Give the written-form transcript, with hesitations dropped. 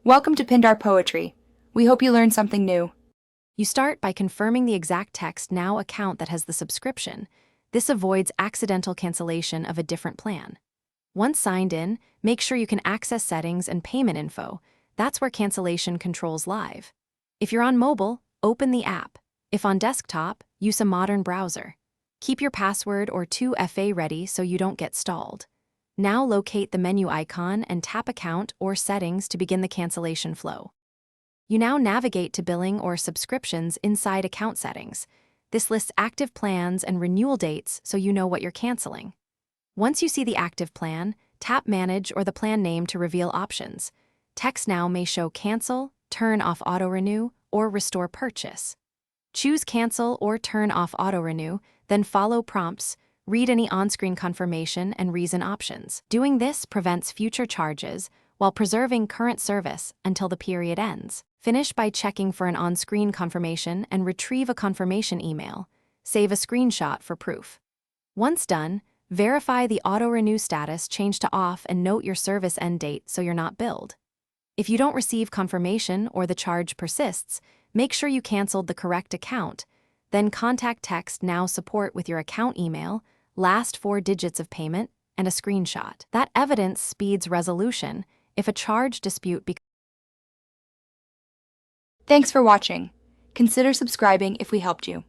Welcome to Pindar Poetry. We hope you learned something new. You start by confirming the exact Textnow account that has the subscription. This avoids accidental cancellation of a different plan. Once signed in, make sure you can access settings and payment info. That's where cancellation controls live. If you're on mobile, open the app. If on desktop, use a modern browser. Keep your password or 2FA ready so you don't get stalled. Now locate the menu icon and tap Account or Settings to begin the cancellation flow. You now navigate to billing or subscriptions inside account settings. This lists active plans and renewal dates so you know what you're canceling. Once you see the active plan, tap Manage or the plan name to reveal options. Textnow may show Cancel, Turn off Auto-Renew, or Restore Purchase. Choose Cancel or Turn off Auto-Renew, then follow prompts, read any on-screen confirmation and reason options. Doing this prevents future charges while preserving current service until the period ends. Finish by checking for an on-screen confirmation and retrieve a confirmation email. Save a screenshot for proof. Once done, verify the auto-renew status changed to off and note your service end date so you're not billed. If you don't receive confirmation or the charge persists, make sure you canceled the correct account. Then contact Textnow support with your account email, last 4 digits of payment, and a screenshot. That evidence speeds resolution if a charge dispute becomes. Thanks for watching. Consider subscribing if we helped you.